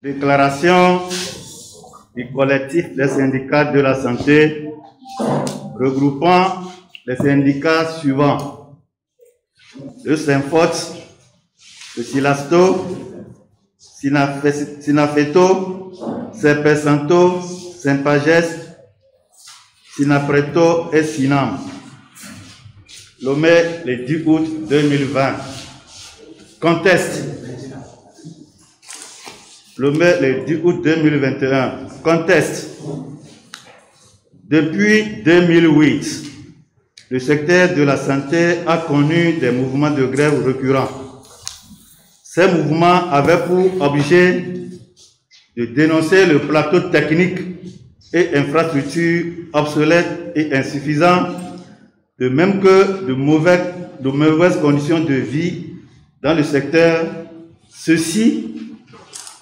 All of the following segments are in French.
Déclaration du collectif des syndicats de la santé regroupant les syndicats suivants: le Synfort, le Silasto, Sinafeto, Serpesanto, Sympages, Sinapreto et Sinam. Lomé le 10 août 2020. Conteste. Lomé le 10 août 2021. Conteste. Depuis 2008, le secteur de la santé a connu des mouvements de grève récurrents. Ces mouvements avaient pour objet de dénoncer le plateau technique et infrastructures obsolètes et insuffisants, de même que de mauvaises conditions de vie dans le secteur, ceci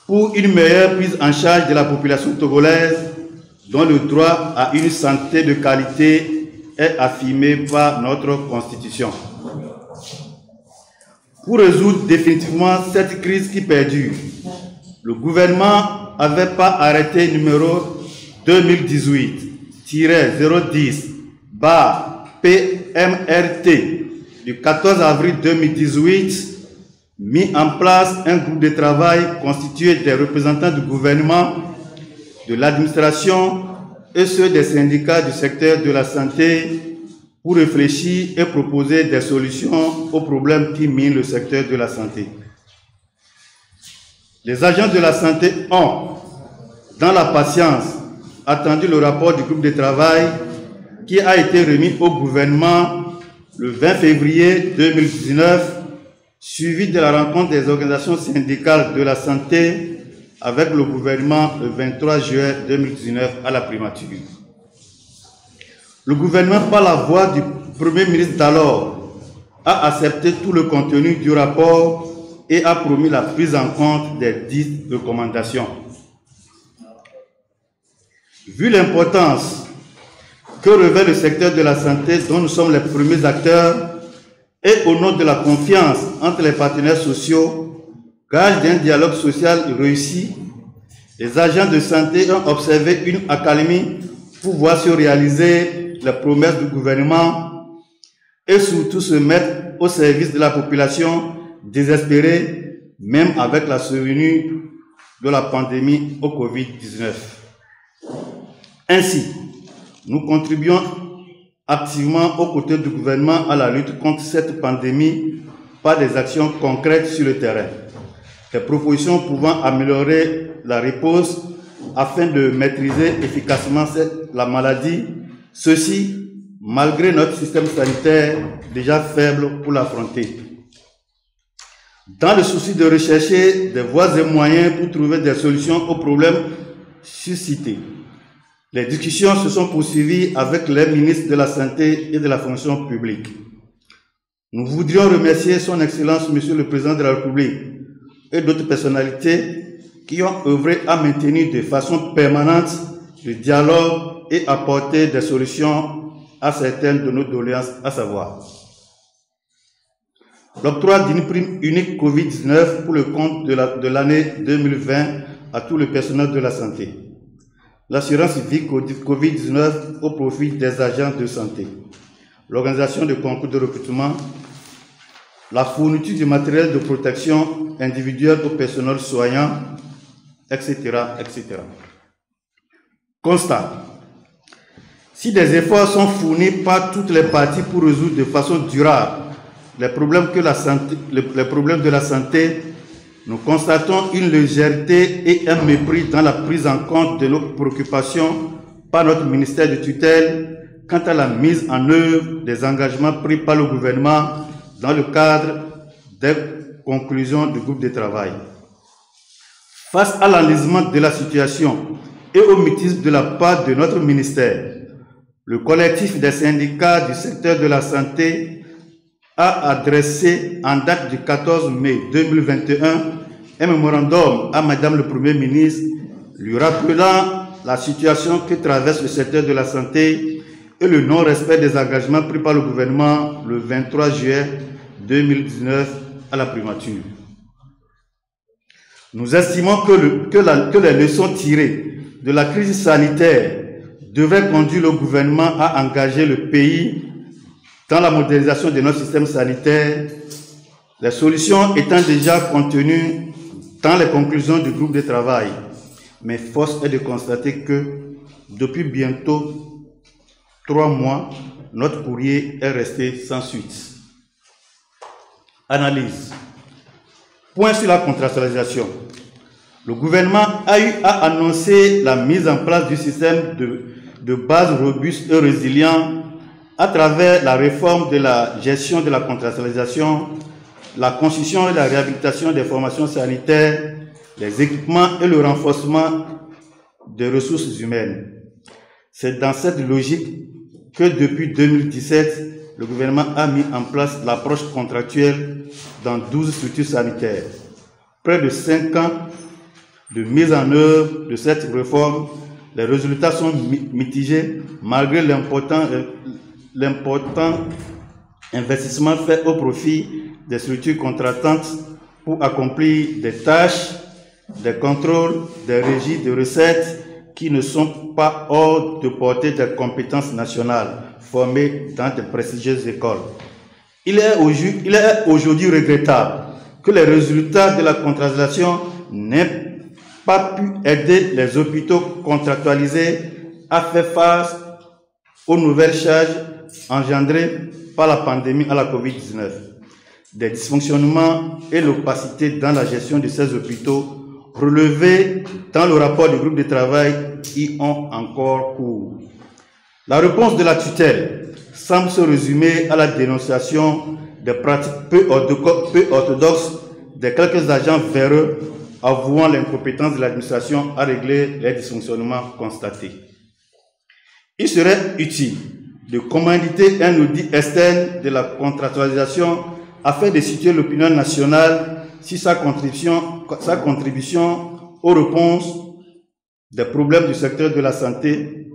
pour une meilleure prise en charge de la population togolaise dont le droit à une santé de qualité est affirmé par notre Constitution. Pour résoudre définitivement cette crise qui perdure, le gouvernement avait par arrêté numéro 2018-010/PMRT du 14 avril 2018 mis en place un groupe de travail constitué des représentants du gouvernement, de l'administration et ceux des syndicats du secteur de la santé pour réfléchir et proposer des solutions aux problèmes qui minent le secteur de la santé. Les agents de la santé ont, dans la patience, attendu le rapport du groupe de travail qui a été remis au gouvernement le 20 février 2019, suivi de la rencontre des organisations syndicales de la santé avec le gouvernement le 23 juin 2019 à la primature. Le gouvernement, par la voix du Premier ministre d'alors, a accepté tout le contenu du rapport et a promis la prise en compte des 10 recommandations. Vu l'importance que revêt le secteur de la santé dont nous sommes les premiers acteurs et au nom de la confiance entre les partenaires sociaux, gage d'un dialogue social réussi, les agents de santé ont observé une accalmie pour voir se réaliser les promesses du gouvernement et surtout se mettre au service de la population désespérée, même avec la survenue de la pandémie au Covid-19. Ainsi, nous contribuons activement aux côtés du gouvernement à la lutte contre cette pandémie par des actions concrètes sur le terrain. Des propositions pouvant améliorer la réponse afin de maîtriser efficacement la maladie, ceci malgré notre système sanitaire déjà faible pour l'affronter. Dans le souci de rechercher des voies et moyens pour trouver des solutions aux problèmes suscités, les discussions se sont poursuivies avec les ministres de la Santé et de la Fonction publique. Nous voudrions remercier son Excellence, Monsieur le Président de la République, et d'autres personnalités qui ont œuvré à maintenir de façon permanente le dialogue et apporter des solutions à certaines de nos doléances, à savoir l'octroi d'une prime unique Covid-19 pour le compte de l'année 2020 à tout le personnel de la santé, l'assurance vie Covid-19 au profit des agents de santé, l'organisation de concours de recrutement, la fourniture du matériel de protection individuelle au personnel soignant, etc., etc. Constat. Si des efforts sont fournis par toutes les parties pour résoudre de façon durable les problèmes de la santé, nous constatons une légèreté et un mépris dans la prise en compte de nos préoccupations par notre ministère de tutelle quant à la mise en œuvre des engagements pris par le gouvernement dans le cadre des conclusions du groupe de travail. Face à l'enlisement de la situation et au mutisme de la part de notre ministère, le collectif des syndicats du secteur de la santé a adressé en date du 14 mai 2021 un mémorandum à Madame le Premier ministre lui rappelant la situation que traverse le secteur de la santé et le non-respect des engagements pris par le gouvernement le 23 juillet 2019 à la primature. Nous estimons que les leçons tirées de la crise sanitaire devraient conduire le gouvernement à engager le pays dans la modernisation de notre système sanitaire, les solutions étant déjà contenues dans les conclusions du groupe de travail. Mais force est de constater que depuis bientôt 3 mois, notre courrier est resté sans suite. Analyse. Point sur la contractualisation. Le gouvernement a eu à annoncer la mise en place du système de base robuste et résilient à travers la réforme de la gestion de la contractualisation, la construction et la réhabilitation des formations sanitaires, les équipements et le renforcement des ressources humaines. C'est dans cette logique que depuis 2017, le gouvernement a mis en place l'approche contractuelle dans 12 structures sanitaires. Près de 5 ans de mise en œuvre de cette réforme, les résultats sont mitigés malgré l'important investissement fait au profit des structures contractantes pour accomplir des tâches, des contrôles, des régies de recettes qui ne sont pas hors de portée des compétences nationales formées dans de prestigieuses écoles. Il est aujourd'hui regrettable que les résultats de la contractualisation n'aient pas pu aider les hôpitaux contractualisés à faire face aux nouvelles charges engendrées par la pandémie à la COVID-19. Des dysfonctionnements et l'opacité dans la gestion de ces hôpitaux relevés dans le rapport du groupe de travail y ont encore cours. La réponse de la tutelle semble se résumer à la dénonciation des pratiques peu orthodoxes de quelques agents véreux avouant l'incompétence de l'administration à régler les dysfonctionnements constatés. Il serait utile de commanditer un audit externe de la contractualisation afin de situer l'opinion nationale sur sa contribution aux réponses des problèmes du secteur de la santé.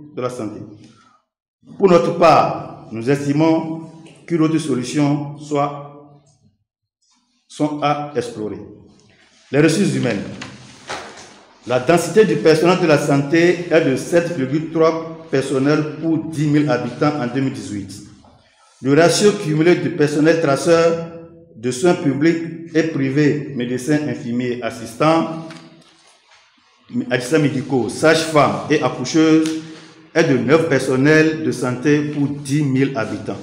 Pour notre part, nous estimons qu'une autre solution sont à explorer. Les ressources humaines. La densité du personnel de la santé est de 7,3 personnels pour 10 000 habitants en 2018. Le ratio cumulé du personnel traceur de soins publics et privés, médecins, infirmiers, assistants médicaux, sages-femmes et accoucheuses est de 9 personnels de santé pour 10 000 habitants.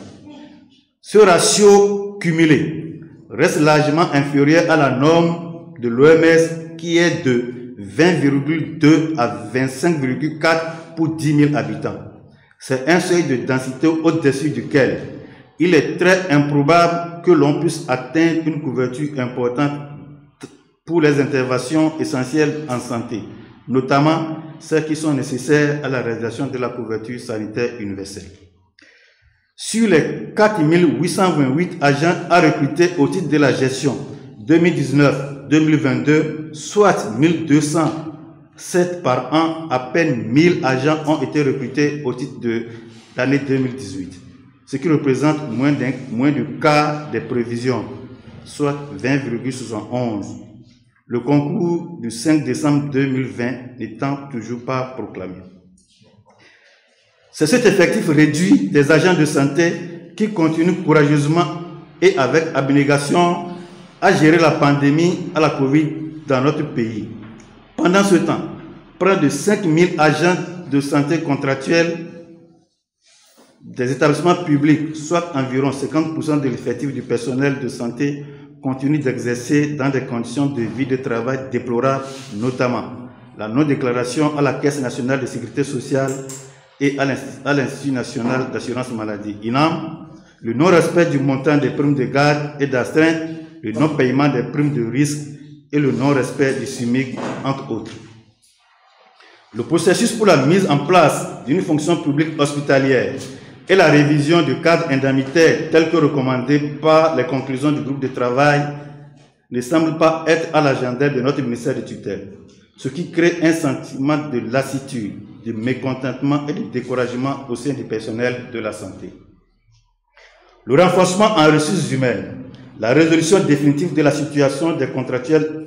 Ce ratio cumulé reste largement inférieur à la norme de l'OMS qui est de 20,2 à 25,4 pour 10 000 habitants. C'est un seuil de densité au-dessus duquel il est très improbable que l'on puisse atteindre une couverture importante pour les interventions essentielles en santé, notamment celles qui sont nécessaires à la réalisation de la couverture sanitaire universelle. Sur les 4 828 agents à recruter au titre de la gestion 2019-2022, soit 1207 par an, à peine 1000 agents ont été recrutés au titre de l'année 2018, ce qui représente moins du quart des prévisions, soit 20,71. Le concours du 5 décembre 2020 n'étant toujours pas proclamé. C'est cet effectif réduit des agents de santé qui continue courageusement et avec abnégation à gérer la pandémie à la Covid dans notre pays. Pendant ce temps, près de 5000 agents de santé contractuels des établissements publics, soit environ 50% de l'effectif du personnel de santé, continuent d'exercer dans des conditions de vie de travail déplorables, notamment la non-déclaration à la Caisse nationale de sécurité sociale et à l'Institut national d'assurance maladie, INAM, le non-respect du montant des primes de garde et d'astreinte, le non-paiement des primes de risque et le non-respect du SMIC, entre autres. Le processus pour la mise en place d'une fonction publique hospitalière et la révision du cadre indemnitaire tel que recommandé par les conclusions du groupe de travail ne semble pas être à l'agenda de notre ministère de tutelle, ce qui crée un sentiment de lassitude, de mécontentement et de découragement au sein du personnel de la santé. Le renforcement en ressources humaines, la résolution définitive de la situation des contractuels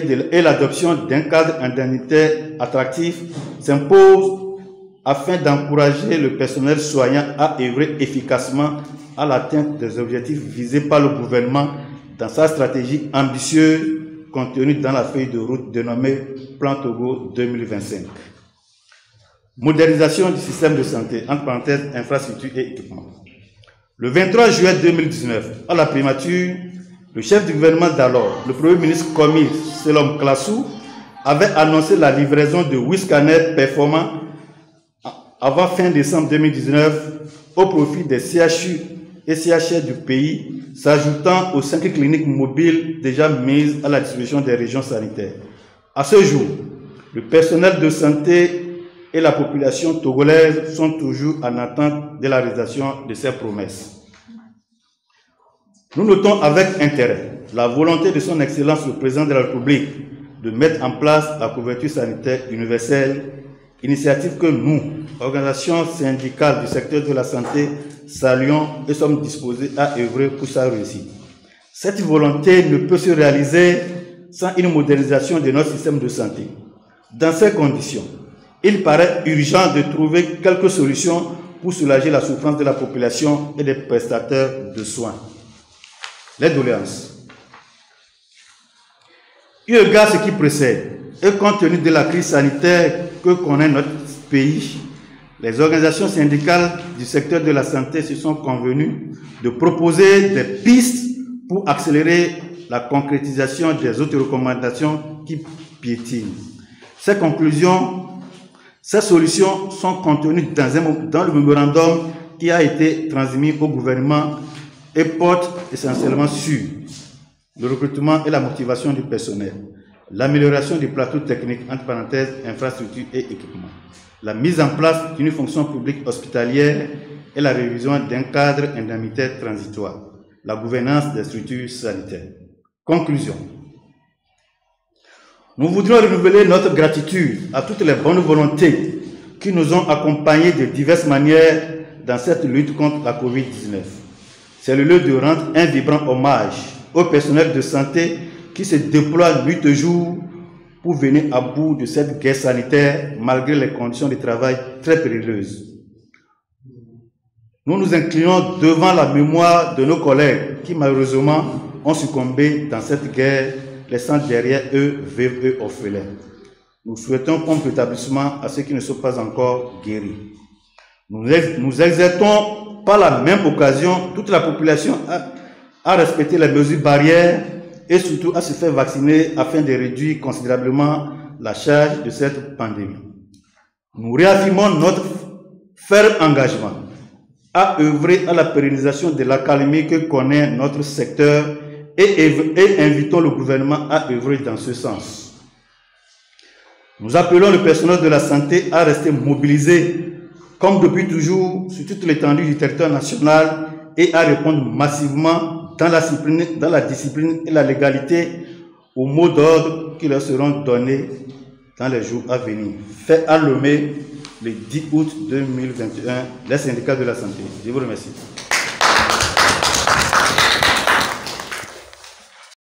et l'adoption d'un cadre indemnitaire attractif s'impose afin d'encourager le personnel soignant à œuvrer efficacement à l'atteinte des objectifs visés par le gouvernement dans sa stratégie ambitieuse contenue dans la feuille de route dénommée Plan Togo 2025. Modernisation du système de santé, entre parenthèses, infrastructure et équipement. Le 23 juillet 2019, à la primature, le chef du gouvernement d'alors, le premier ministre Komi Selom Klassou, avait annoncé la livraison de 8 scanners performants avant fin décembre 2019 au profit des CHU et CHR du pays, s'ajoutant aux 5 cliniques mobiles déjà mises à la disposition des régions sanitaires. À ce jour, le personnel de santé et la population togolaise sont toujours en attente de la réalisation de ces promesses. Nous notons avec intérêt la volonté de son Excellence le Président de la République de mettre en place la couverture sanitaire universelle, initiative que nous, organisations syndicales du secteur de la santé, saluons et sommes disposés à œuvrer pour sa réussite. Cette volonté ne peut se réaliser sans une modernisation de notre système de santé. Dans ces conditions, il paraît urgent de trouver quelques solutions pour soulager la souffrance de la population et des prestataires de soins. Les doléances. Eu égard à ce qui précède, et compte tenu de la crise sanitaire que connaît notre pays, les organisations syndicales du secteur de la santé se sont convenues de proposer des pistes pour accélérer la concrétisation des autres recommandations qui piétinent. Ces solutions sont contenues dans le mémorandum qui a été transmis au gouvernement et porte essentiellement sur le recrutement et la motivation du personnel, l'amélioration des plateaux techniques, entre parenthèses, infrastructures et équipements, la mise en place d'une fonction publique hospitalière et la révision d'un cadre indemnitaire transitoire, la gouvernance des structures sanitaires. Conclusion. Nous voudrions renouveler notre gratitude à toutes les bonnes volontés qui nous ont accompagnés de diverses manières dans cette lutte contre la COVID-19. C'est le lieu de rendre un vibrant hommage au personnel de santé qui se déploie nuit et jour pour venir à bout de cette guerre sanitaire malgré les conditions de travail très périlleuses. Nous nous inclinons devant la mémoire de nos collègues qui malheureusement ont succombé dans cette guerre, laissant derrière eux veuves et orphelins. Nous souhaitons prompt rétablissement à ceux qui ne sont pas encore guéris. Nous exhortons par la même occasion toute la population à respecter les mesures barrières et surtout à se faire vacciner afin de réduire considérablement la charge de cette pandémie. Nous réaffirmons notre ferme engagement à œuvrer à la pérennisation de l'accalmie que connaît notre secteur et invitons le gouvernement à œuvrer dans ce sens. Nous appelons le personnel de la santé à rester mobilisé comme depuis toujours sur toute l'étendue du territoire national et à répondre massivement dans la discipline et la légalité aux mots d'ordre qui leur seront donnés dans les jours à venir. Fait à Lomé le 10 août 2021, les syndicats de la santé. Je vous remercie.